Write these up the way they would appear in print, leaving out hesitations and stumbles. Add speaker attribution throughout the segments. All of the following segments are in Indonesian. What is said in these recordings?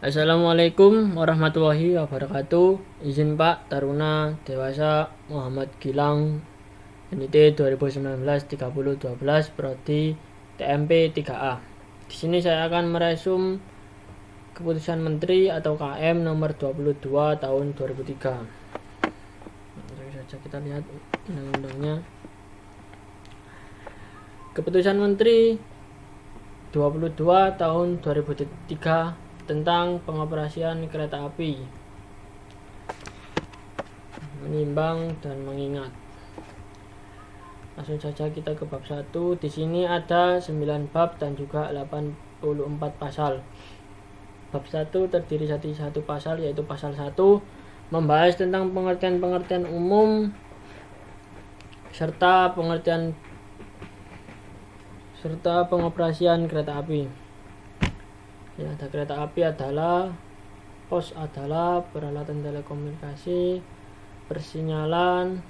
Speaker 1: Assalamualaikum warahmatullahi wabarakatuh. Izin Pak Taruna Dewasa Muhammad Gilang NIT 2019-3012 Prodi TMP 3A. Di sini saya akan meresum Keputusan Menteri atau KM nomor 22 tahun 2003. Langsung saja kita lihat undang-undangnya. Keputusan Menteri 22 tahun 2003 tentang pengoperasian kereta api, menimbang dan mengingat. Langsung saja kita ke bab 1. Di sini ada 9 bab dan juga 84 pasal. Bab 1 terdiri dari satu pasal, yaitu pasal 1, membahas tentang pengertian-pengertian umum serta pengoperasian kereta api. Ya, ada kereta api adalah pos adalah peralatan telekomunikasi, persinyalan,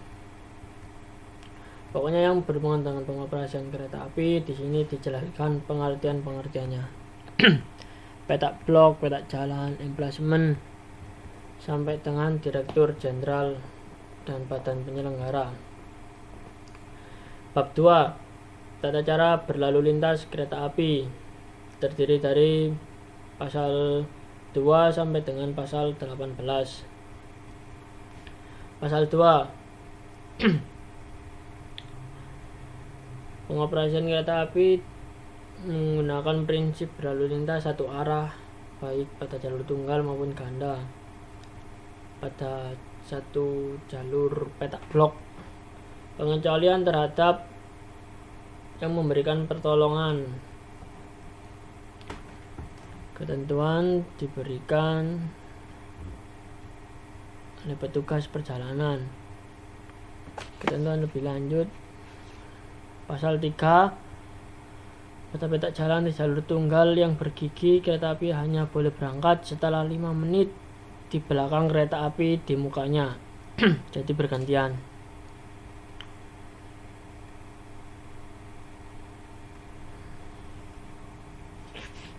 Speaker 1: pokoknya yang berhubungan dengan pengoperasian kereta api. Di sini dijelaskan pengertiannya. Petak blok, petak jalan, emplasemen, sampai dengan direktur jenderal dan badan penyelenggara. Bab 2, tata cara berlalu lintas kereta api, terdiri dari pasal 2 sampai dengan pasal 18. Pasal 2 pengoperasian kereta api menggunakan prinsip berlalu lintas satu arah, baik pada jalur tunggal maupun ganda pada satu jalur petak blok. Pengecualian terhadap yang memberikan pertolongan. Ketentuan diberikan oleh petugas perjalanan. Ketentuan lebih lanjut. Pasal 3, pada petak jalan di jalur tunggal yang bergigi, kereta api hanya boleh berangkat setelah 5 menit di belakang kereta api di mukanya. Jadi bergantian.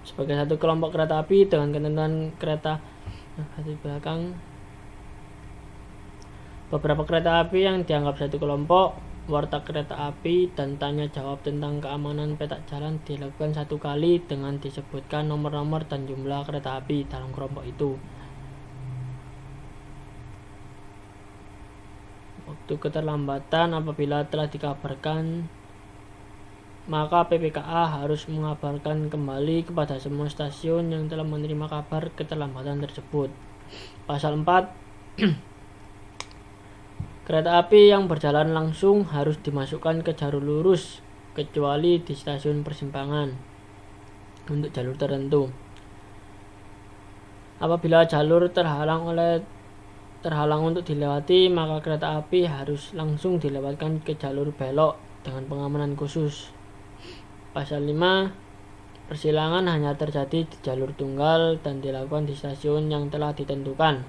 Speaker 1: Sebagai satu kelompok kereta api dengan ketentuan kereta di belakang, beberapa kereta api yang dianggap satu kelompok, warta kereta api dan tanya jawab tentang keamanan petak jalan dilakukan satu kali dengan disebutkan nomor-nomor dan jumlah kereta api dalam kelompok itu. Waktu keterlambatan apabila telah dikabarkan, maka PPKA harus mengabarkan kembali kepada semua stasiun yang telah menerima kabar keterlambatan tersebut. Pasal 4, kereta api yang berjalan langsung harus dimasukkan ke jalur lurus kecuali di stasiun persimpangan untuk jalur tertentu. Apabila jalur terhalang untuk dilewati, maka kereta api harus langsung dilewatkan ke jalur belok dengan pengamanan khusus. Pasal 5, persilangan hanya terjadi di jalur tunggal dan dilakukan di stasiun yang telah ditentukan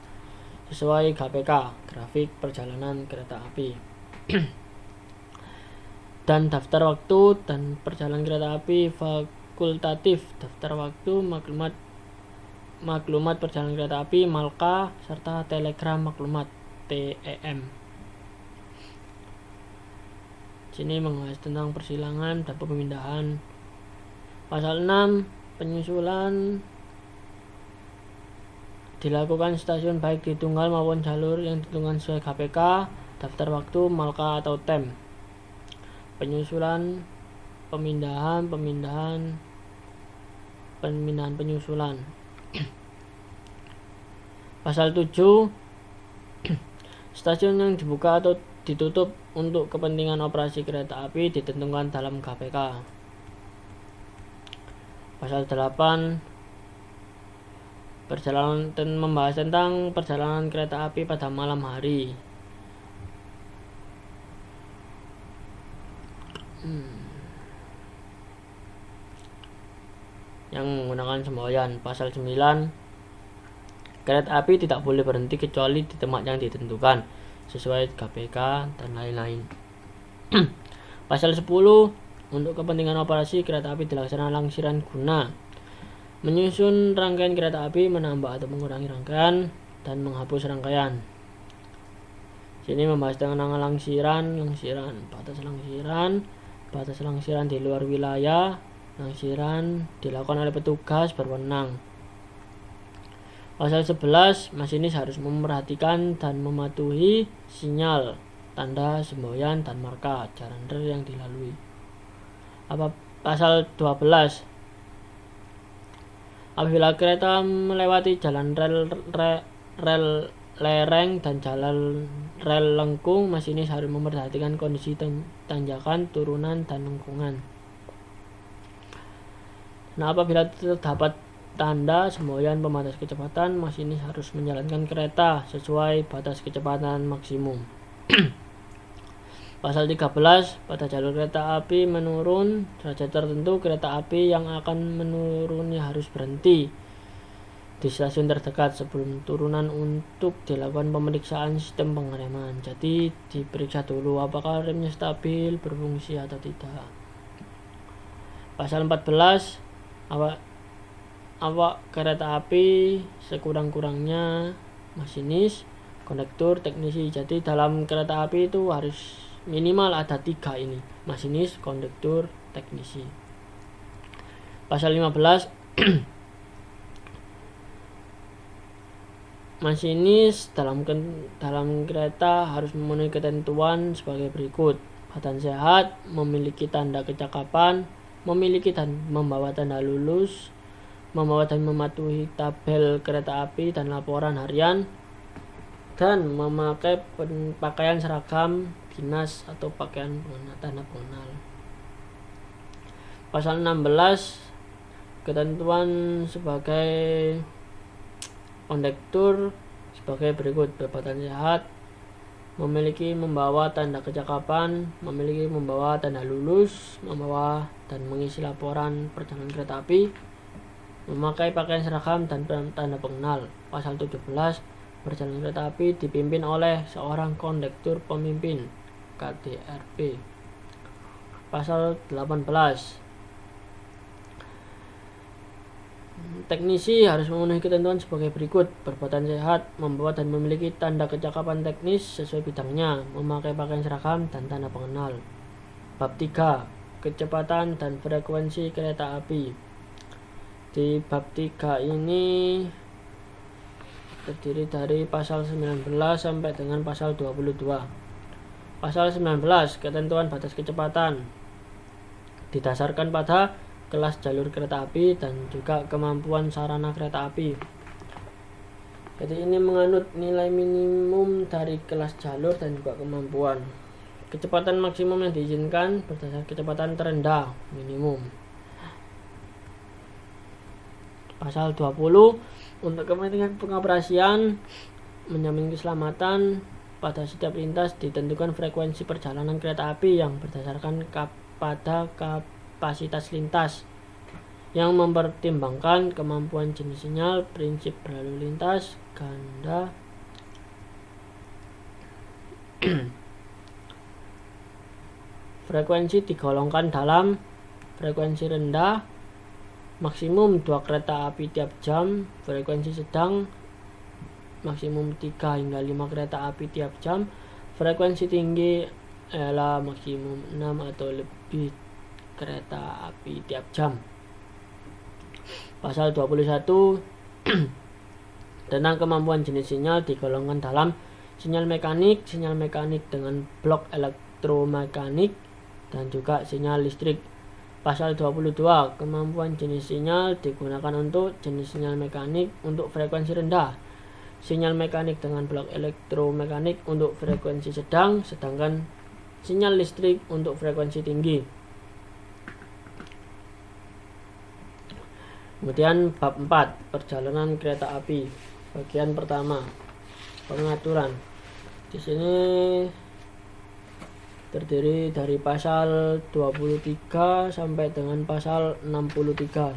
Speaker 1: sesuai GPK, Grafik Perjalanan Kereta Api. Dan daftar waktu dan perjalanan kereta api fakultatif, daftar waktu, maklumat perjalanan kereta api, Malka, serta telegram maklumat TEM. Sini membahas tentang persilangan dan pemindahan. Pasal 6, penyusulan dilakukan stasiun baik di tunggal maupun jalur yang ditentukan sesuai GPK, daftar waktu, Malka atau TEM. Penyusulan, pemindahan penyusulan. Pasal 7, stasiun yang dibuka atau ditutup untuk kepentingan operasi kereta api ditentukan dalam GPK. Pasal 8, perjalanan dan membahas tentang perjalanan kereta api pada malam hari. Yang menggunakan semboyan. Pasal 9, kereta api tidak boleh berhenti kecuali di tempat yang ditentukan sesuai GPK dan lain-lain. Pasal 10, untuk kepentingan operasi kereta api dilaksanakan langsiran guna Menyusun rangkaian kereta api, menambah atau mengurangi rangkaian, dan menghapus rangkaian. Sini membahas tentang langsiran, batas langsiran di luar wilayah, langsiran dilakukan oleh petugas berwenang. Pasal 11, masinis harus memperhatikan dan mematuhi sinyal, tanda semboyan, dan marka jalan rel yang dilalui. Pasal 12, apabila kereta melewati jalan rel lereng dan jalan rel lengkung, masinis harus memperhatikan kondisi tanjakan, turunan, dan lengkungan. Nah, apabila terdapat tanda semboyan pembatas kecepatan, masinis harus menjalankan kereta sesuai batas kecepatan maksimum. Pasal 13, pada jalur kereta api menurun derajat tertentu, kereta api yang akan menuruni harus berhenti di stasiun terdekat sebelum turunan untuk dilakukan pemeriksaan sistem pengereman. Jadi diperiksa dulu apakah remnya stabil, berfungsi atau tidak. Pasal 14, awak kereta api sekurang-kurangnya masinis, kondektur, teknisi. Jadi dalam kereta api itu harus minimal ada 3 ini: masinis, kondektur, teknisi. Pasal 15, masinis dalam kereta harus memenuhi ketentuan sebagai berikut: badan sehat, memiliki tanda kecakapan, memiliki dan membawa tanda lulus, membawa dan mematuhi tabel kereta api dan laporan harian, dan memakai pakaian seragam dinas atau pakaian tanda pengenal. Pasal 16, ketentuan sebagai kondektur sebagai berikut: berbadan sehat, memiliki membawa tanda kecakapan, memiliki membawa tanda lulus, membawa dan mengisi laporan perjalanan kereta api, memakai pakaian seragam dan tanda pengenal. Pasal 17, perjalanan kereta api dipimpin oleh seorang kondektur pemimpin KDRP. Pasal 18, teknisi harus memenuhi ketentuan sebagai berikut: berbadan sehat, membawa dan memiliki tanda kecakapan teknis sesuai bidangnya, memakai pakaian seragam dan tanda pengenal. Bab 3, kecepatan dan frekuensi kereta api. Di bab 3 ini terdiri dari pasal 19 sampai dengan pasal 22. Pasal 19, ketentuan batas kecepatan, didasarkan pada kelas jalur kereta api dan juga kemampuan sarana kereta api. Jadi ini menganut nilai minimum dari kelas jalur dan juga kemampuan. Kecepatan maksimum yang diizinkan berdasarkan kecepatan terendah minimum. Pasal 20, untuk kepentingan pengoperasian menjamin keselamatan pada setiap lintas ditentukan frekuensi perjalanan kereta api yang berdasarkan pada kapasitas lintas yang mempertimbangkan kemampuan jenis sinyal, prinsip berlalu lintas ganda, frekuensi digolongkan dalam frekuensi rendah maksimum 2 kereta api tiap jam, frekuensi sedang maksimum 3 hingga 5 kereta api tiap jam, frekuensi tinggi adalah maksimum 6 atau lebih kereta api tiap jam. Pasal 21, tentang kemampuan jenis sinyal digolongkan dalam sinyal mekanik dengan blok elektromekanik, dan juga sinyal listrik. Pasal 22, kemampuan jenis sinyal digunakan untuk jenis sinyal mekanik untuk frekuensi rendah, sinyal mekanik dengan blok elektromekanik untuk frekuensi sedang, sedangkan sinyal listrik untuk frekuensi tinggi. Kemudian bab 4, perjalanan kereta api. Bagian pertama, pengaturan. Di sini terdiri dari pasal 23 sampai dengan pasal 63.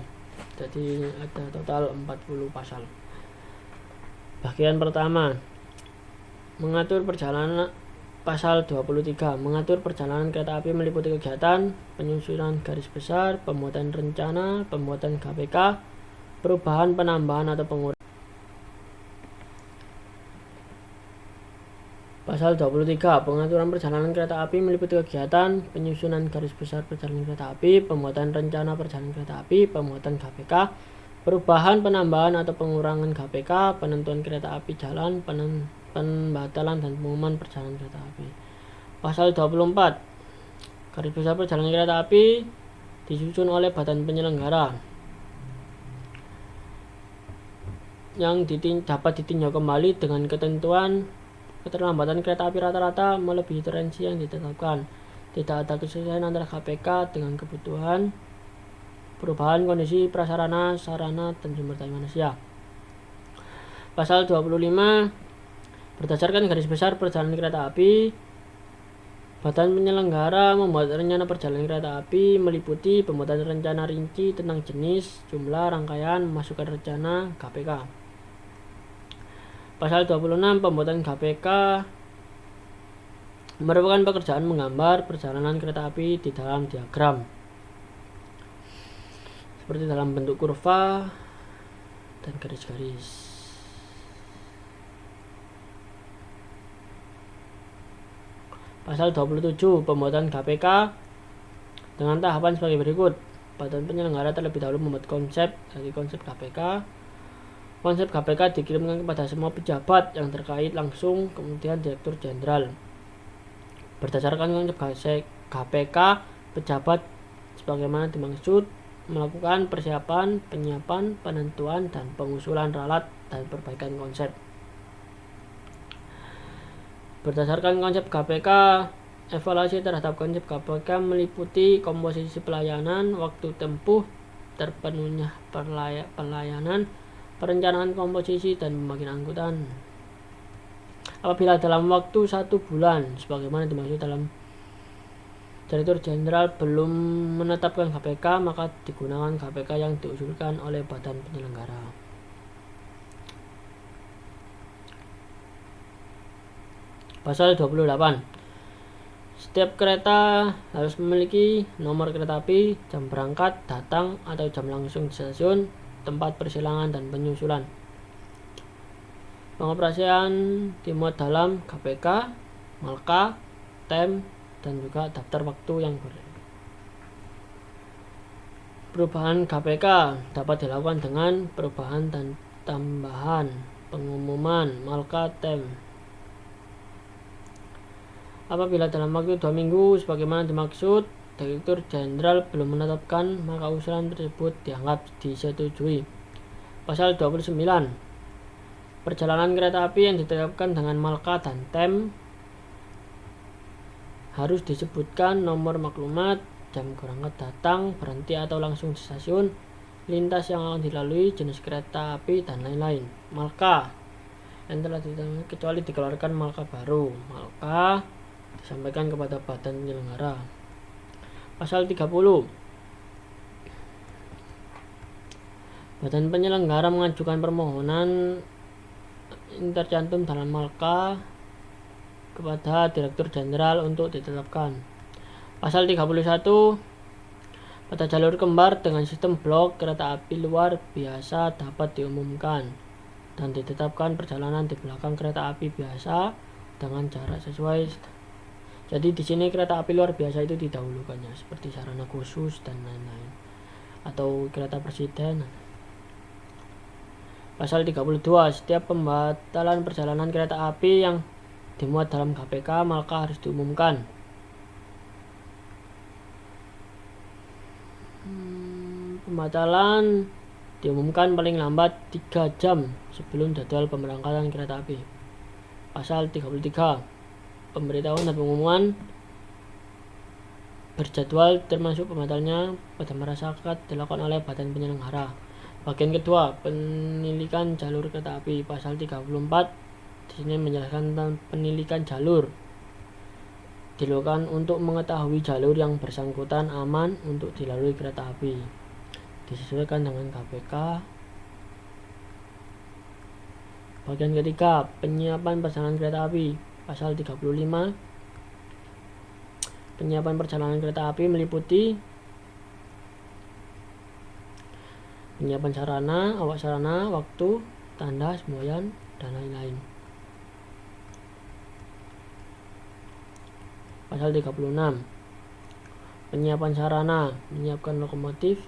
Speaker 1: Jadi ada total 40 pasal. Bagian pertama, mengatur perjalanan. Pasal 23, mengatur perjalanan kereta api meliputi kegiatan penyusunan garis besar, pembuatan rencana, pembuatan GPK, perubahan, penambahan atau pengurangan. Pasal 23, pengaturan perjalanan kereta api meliputi kegiatan penyusunan garis besar perjalanan kereta api, pembuatan rencana perjalanan kereta api, pembuatan GPK, perubahan, penambahan atau pengurangan GPK, penentuan kereta api jalan, pembatalan dan pengumuman perjalanan kereta api. Pasal 24, garis besar perjalanan kereta api disusun oleh badan penyelenggara yang dapat ditinjau kembali dengan ketentuan keterlambatan kereta api rata-rata melebihi toleransi yang ditetapkan. Tidak ada kesesuaian antara GPK dengan kebutuhan, perubahan kondisi prasarana, sarana, dan sumber daya manusia. Pasal 25, berdasarkan garis besar perjalanan kereta api, badan penyelenggara membuat rencana perjalanan kereta api meliputi pembuatan rencana rinci tentang jenis, jumlah, rangkaian, memasukkan rencana GPK. Pasal 26, pembuatan GPK merupakan pekerjaan menggambar perjalanan kereta api di dalam diagram, seperti dalam bentuk kurva dan garis-garis. Pasal 27, pembuatan GPK dengan tahapan sebagai berikut. Badan penyelenggara terlebih dahulu membuat konsep GPK. Konsep GPK dikirimkan kepada semua pejabat yang terkait langsung, kemudian Direktur Jenderal. Berdasarkan konsep GPK, pejabat sebagaimana dimaksud melakukan persiapan, penyiapan, penentuan, dan pengusulan ralat dan perbaikan konsep. Berdasarkan konsep GPK, evaluasi terhadap konsep GPK meliputi komposisi pelayanan, waktu tempuh, terpenuhnya pelayanan, perencanaan komposisi, dan pembagian angkutan. Apabila dalam waktu 1 bulan, sebagaimana dimaksud dalam Direktur Jenderal belum menetapkan GPK, maka digunakan GPK yang diusulkan oleh badan penyelenggara. Pasal 28. Setiap kereta harus memiliki nomor kereta api, jam berangkat, datang, atau jam langsung di stasiun, tempat persilangan, dan penyusulan. Pengoperasian dimuat dalam GPK, Malka, TEM, dan juga daftar waktu yang perubahan GPK dapat dilakukan dengan perubahan dan tambahan pengumuman Malka, TEM. Apabila dalam waktu 2 minggu sebagaimana dimaksud Direktur Jenderal belum menetapkan, maka usulan tersebut dianggap disetujui. Pasal 29. Perjalanan kereta api yang ditetapkan dengan Malka dan TEM harus disebutkan nomor maklumat, jam berangkat, datang, berhenti atau langsung di stasiun, lintas yang akan dilalui, jenis kereta api, dan lain-lain. Malka yang telah ditetapkan kecuali dikeluarkan Malka baru. Malka disampaikan kepada badan penyelenggara. Pasal 30. Badan penyelenggara mengajukan permohonan tercantum dalam Malka kepada Direktur Jenderal untuk ditetapkan. Pasal 31. Pada jalur kembar dengan sistem blok kereta api luar biasa dapat diumumkan dan ditetapkan perjalanan di belakang kereta api biasa dengan jarak sesuai. Jadi di sini kereta api luar biasa itu didahulukannya, seperti sarana khusus dan lain-lain, atau kereta presiden. Pasal 32. Setiap pembatalan perjalanan kereta api yang dimuat dalam GPK maka harus diumumkan. Pembatalan diumumkan paling lambat 3 jam sebelum jadwal pemberangkatan kereta api. Pasal 33. Pemberitahuan dan pengumuman berjadwal termasuk pembatalannya pada masyarakat dilakukan oleh badan penyelenggara. Bagian kedua, penilikan jalur kereta api. Pasal 34 di sini menjelaskan tentang penilikan jalur. Dilakukan untuk mengetahui jalur yang bersangkutan aman untuk dilalui kereta api. Disesuaikan dengan GPK. Bagian ketiga, penyiapan perjalanan kereta api. Pasal 35. Penyiapan perjalanan kereta api meliputi penyiapan sarana, awak sarana, waktu, tanda, semboyan, dan lain-lain. Pasal 36. Penyiapan sarana, menyiapkan lokomotif,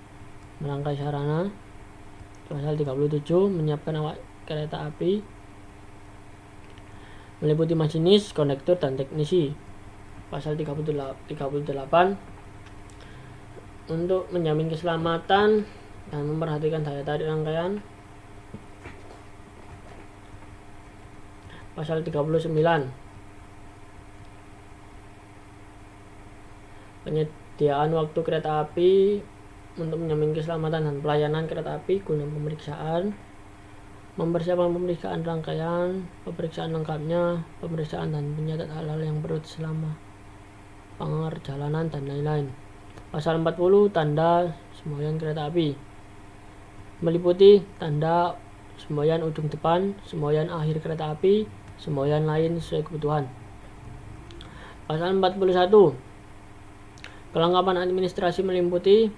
Speaker 1: merangkai sarana. Pasal 37. Menyiapkan awak kereta api, meliputi masinis, kondektur, dan teknisi. Pasal 38. Untuk menjamin keselamatan dan memperhatikan daya tarik rangkaian. Pasal 39. Penyediaan waktu kereta api untuk menjamin keselamatan dan pelayanan kereta api guna pemeriksaan, mempersiapkan pemeriksaan rangkaian, pemeriksaan lengkapnya, pemeriksaan dan penyatat hal-hal yang perlu selama perjalanan, dan lain-lain. Pasal 40. Tanda semboyan kereta api, meliputi tanda semboyan ujung depan, semboyan akhir kereta api, semboyan lain sesuai kebutuhan. Pasal 41. Kelengkapan administrasi meliputi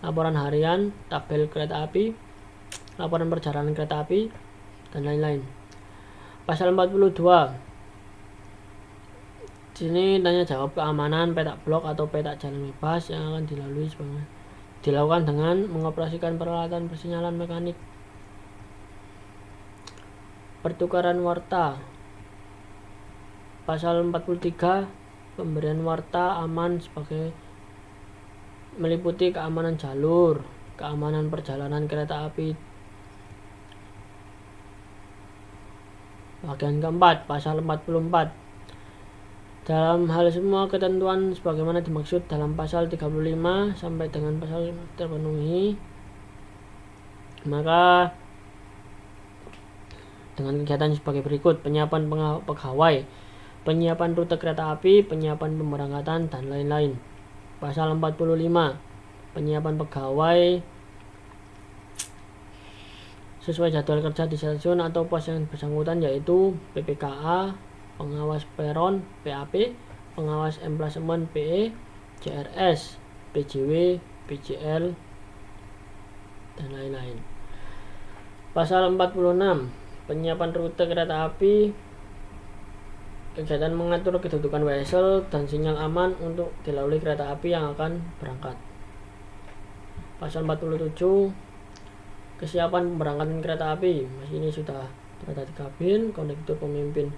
Speaker 1: laporan harian, tabel kereta api, laporan perjalanan kereta api, dan lain-lain. Pasal 42. Sini tanya jawab keamanan petak blok atau petak jalan bebas yang akan dilakukan dengan mengoperasikan peralatan persinyalan mekanik. Pertukaran warta. Pasal 43. Pemberian warta aman sebagai meliputi keamanan jalur, keamanan perjalanan kereta api. Bagian keempat, pasal 44. Dalam hal semua ketentuan sebagaimana dimaksud dalam pasal 35 sampai dengan pasal terpenuhi, maka dengan kegiatan sebagai berikut: penyiapan pegawai, penyiapan rute kereta api, penyiapan pemberangkatan, dan lain-lain. Pasal 45. Penyiapan pegawai sesuai jadwal kerja di stasiun atau pos yang bersangkutan, yaitu PPKA, pengawas peron PAP, pengawas emplasemen PE, CRS, PJW, PJL, dan lain-lain. Pasal 46. Penyiapan rute kereta api, kegiatan mengatur kedudukan wesel dan sinyal aman untuk dilalui kereta api yang akan berangkat. Pasal 47. Kesiapan pemberangkatan kereta api, ini sudah berada di kabin, kondektur pemimpin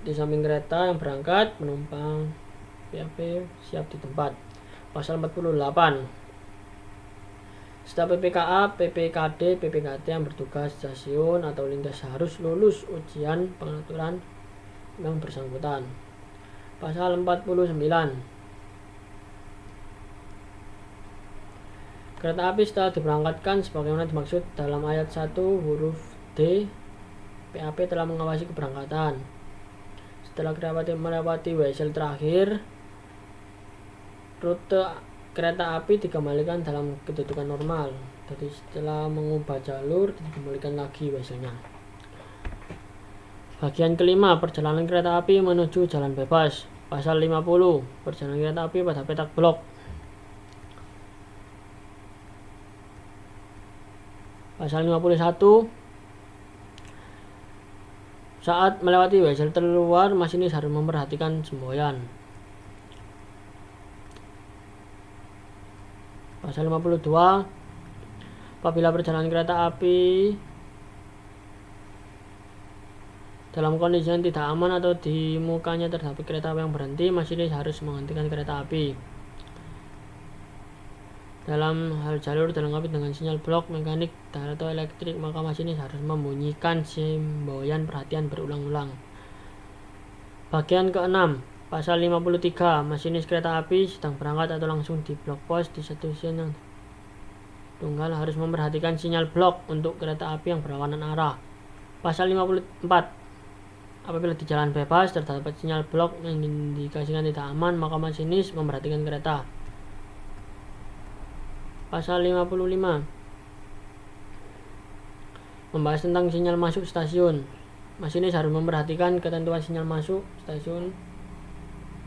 Speaker 1: di samping kereta yang berangkat, penumpang PAP siap di tempat. Pasal 48. Staf PPKA, PPKD, PPKT yang bertugas stasiun atau lintas harus lulus ujian pengaturan yang bersangkutan. Pasal 49. Kereta api setelah diberangkatkan sebagaimana dimaksud dalam ayat 1 huruf D, PAP telah mengawasi keberangkatan. Setelah kereta melewati wesel terakhir, rute kereta api dikembalikan dalam kedudukan normal. Jadi setelah mengubah jalur, dikembalikan lagi weselnya. Bagian kelima, perjalanan kereta api menuju jalan bebas. Pasal 50. Perjalanan kereta api pada petak blok. Pasal 51. Saat melewati wesel terluar, masinis harus memperhatikan semboyan. Pasal 52. Apabila perjalanan kereta api dalam kondisi yang tidak aman atau di mukanya terdapat kereta api yang berhenti, masinis harus menghentikan kereta api. Dalam hal jalur dilengkapi dengan sinyal blok mekanik atau elektrik, maka masinis harus membunyikan semboyan perhatian berulang-ulang. Bagian ke-6. Pasal 53. Masinis kereta api sedang berangkat atau langsung di blok pos di stasiun yang tunggal harus memperhatikan sinyal blok untuk kereta api yang berlawanan arah. Pasal 54. Apabila di jalan bebas terdapat sinyal blok yang diindikasikan tidak aman, maka masinis memperhatikan kereta. Pasal 55. Membahas tentang sinyal masuk stasiun. Masinis harus memperhatikan ketentuan sinyal masuk stasiun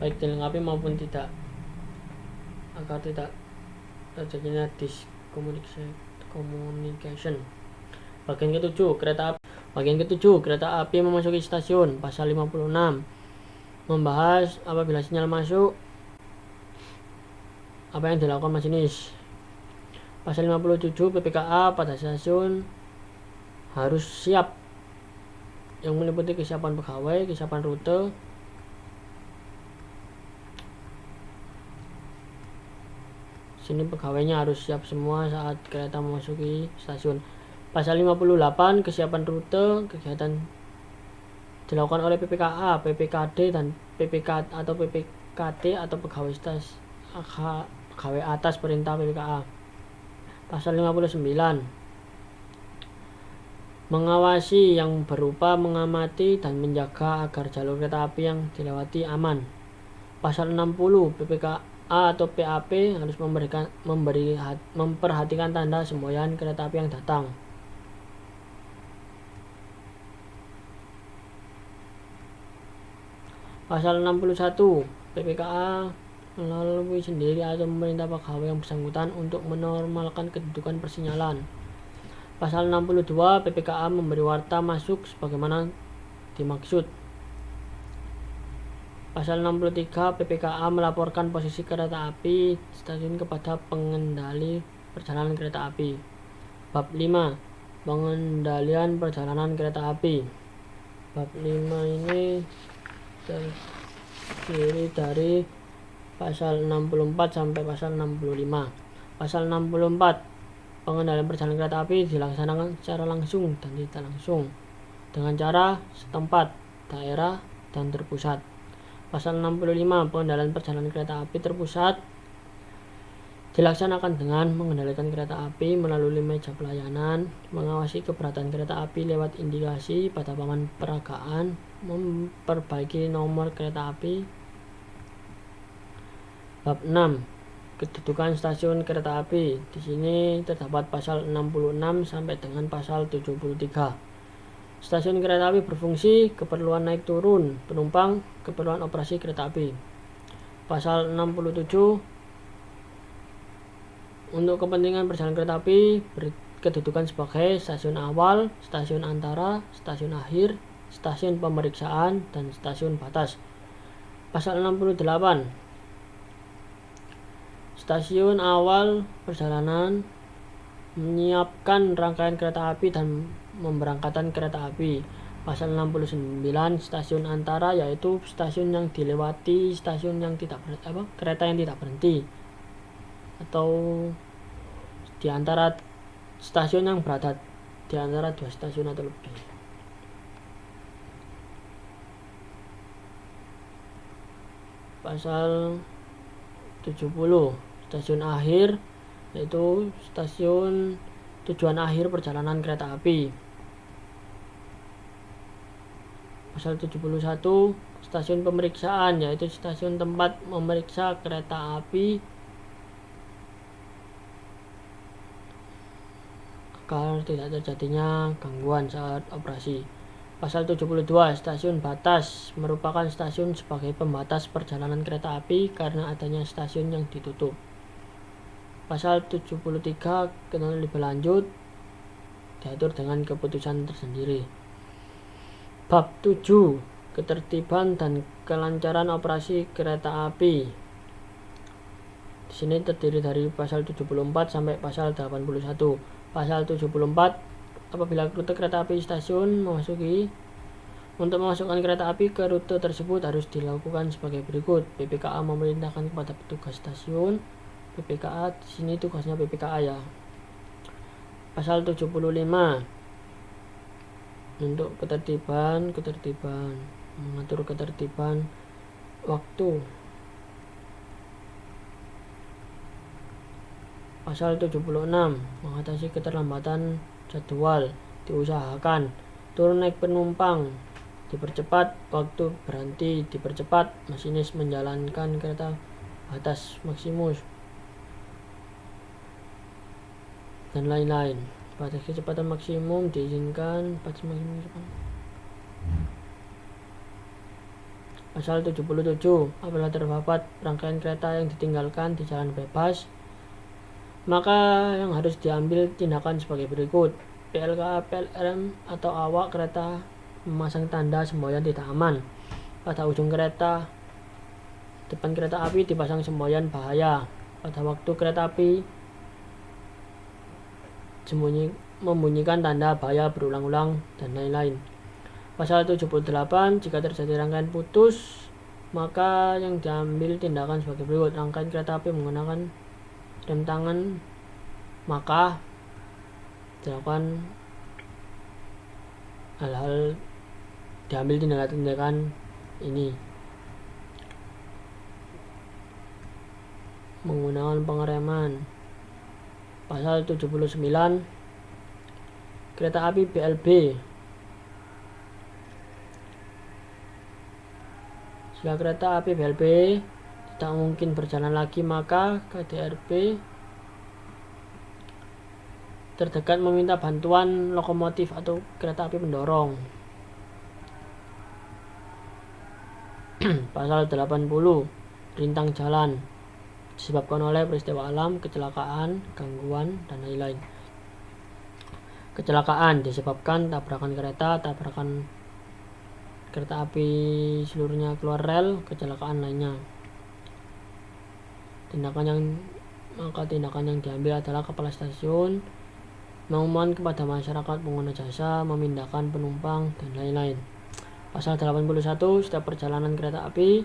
Speaker 1: baik dilengkapi maupun tidak, agar tidak terjadinya communication. Bagian ketujuh, kereta api memasuki stasiun. Pasal 56 membahas apabila sinyal masuk, apa yang dilakukan masinis. Pasal 57 PPKA pada stasiun harus siap, yang meliputi kesiapan pegawai, kesiapan rute, sini pegawainya harus siap semua saat kereta memasuki stasiun. Pasal 58 kesiapan rute, kegiatan dilakukan oleh PPKA, PPKD dan PPK atau PPKT atau pegawai atas perintah PPKA. Pasal 59 mengawasi, yang berupa mengamati dan menjaga agar jalur kereta api yang dilewati aman. Pasal 60 PPKA atau PAP harus memperhatikan tanda semboyan kereta api yang datang. Pasal 61 PPKA melalui sendiri atau memerintah pegawai yang bersangkutan untuk menormalkan kedudukan persinyalan. Pasal 62 PPKA memberi warta masuk sebagaimana dimaksud. Pasal 63 PPKA melaporkan posisi kereta api stasiun kepada pengendali perjalanan kereta api. Bab 5 pengendalian perjalanan kereta api. Bab 5 ini terdiri dari pasal 64 sampai pasal 65. Pasal 64 pengendalian perjalanan kereta api dilaksanakan secara langsung dan tidak langsung dengan cara setempat, daerah, dan terpusat. Pasal 65 pengendalian perjalanan kereta api terpusat dilaksanakan dengan mengendalikan kereta api melalui meja pelayanan, mengawasi keberatan kereta api lewat indikasi pada papan peragaan, memperbaiki nomor kereta api. Bab 6 kedudukan stasiun kereta api. Di sini terdapat pasal 66 sampai dengan pasal 73. Stasiun kereta api berfungsi keperluan naik turun penumpang, keperluan operasi kereta api. Pasal 67 untuk kepentingan perjalanan kereta api berkedudukan sebagai stasiun awal, stasiun antara, stasiun akhir, stasiun pemeriksaan, dan stasiun batas. Pasal 68 stasiun awal perjalanan menyiapkan rangkaian kereta api dan memberangkatkan kereta api. Pasal 69 stasiun antara yaitu stasiun yang dilewati stasiun yang kereta yang tidak berhenti atau di antara stasiun yang berada di antara dua stasiun atau lebih. Pasal 70 stasiun akhir yaitu stasiun tujuan akhir perjalanan kereta api. Pasal 71 stasiun pemeriksaan yaitu stasiun tempat memeriksa kereta api agar tidak terjadinya gangguan saat operasi. Pasal 72 stasiun batas merupakan stasiun sebagai pembatas perjalanan kereta api karena adanya stasiun yang ditutup. Pasal 73 lebih lanjut diatur dengan keputusan tersendiri. Bab 7 ketertiban dan kelancaran operasi kereta api. Di sini terdiri dari pasal 74 sampai pasal 81. Pasal 74 apabila rute kereta api stasiun untuk memasukkan kereta api ke rute tersebut harus dilakukan sebagai berikut. PPKA memerintahkan kepada petugas stasiun. PPKA di sini tugasnya PPKA ya. Pasal 75 untuk ketertiban mengatur ketertiban waktu. Pasal 76 mengatasi keterlambatan jadwal, diusahakan turun naik penumpang dipercepat, waktu berhenti dipercepat, masinis menjalankan kereta batas maksimus dan lain-lain. Batas kecepatan maksimum diizinkan batas maksimum kecepatan. Pasal 77 apabila terdapat rangkaian kereta yang ditinggalkan di jalan bebas Maka yang harus diambil tindakan sebagai berikut. PLK, PLRM atau awak kereta memasang tanda semboyan tidak aman. Pada ujung kereta, depan kereta api dipasang semboyan bahaya. Pada waktu kereta api membunyikan tanda bahaya berulang-ulang, dan lain-lain. Pasal 78, jika terjadi rangkaian putus, maka yang diambil tindakan sebagai berikut. Rangkaian kereta api menggunakan rem tangan, maka dilakukan hal-hal, diambil tindakan ini. Menggunakan pengereman. Pasal 79, kereta api BLB. Jika kereta api BLB tidak mungkin berjalan lagi, maka KDRB terdekat meminta bantuan lokomotif atau kereta api pendorong. Pasal 80, rintang jalan disebabkan oleh peristiwa alam, kecelakaan, gangguan, dan lain-lain. Kecelakaan disebabkan tabrakan kereta, tabrakan kereta api seluruhnya keluar rel, kecelakaan lainnya. Tindakan yang diambil adalah kepala stasiun memohon kepada masyarakat pengguna jasa memindahkan penumpang, dan lain-lain. Pasal 81, setiap perjalanan kereta api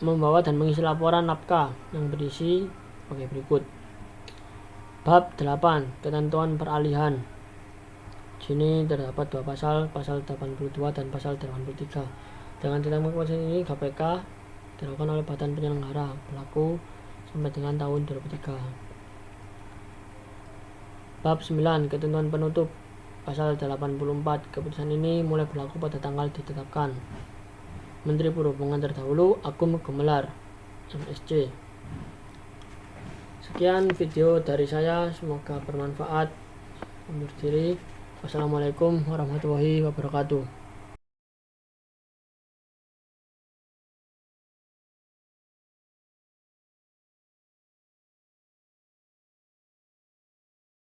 Speaker 1: membawa dan mengisi laporan naskah yang berisi sebagai berikut. Bab 8, ketentuan peralihan. Sini terdapat dua pasal 82 dan pasal 83. Dengan ditambah pasal ini, KPK dilakukan oleh Badan Penyelenggara, berlaku sampai dengan tahun 2003. Bab 9, ketentuan penutup. Pasal 84, keputusan ini mulai berlaku pada tanggal ditetapkan. Menteri Perhubungan terdahulu Agung Gumelar, MSc. Sekian video dari saya, semoga bermanfaat. Undur diri. Wassalamualaikum warahmatullahi wabarakatuh.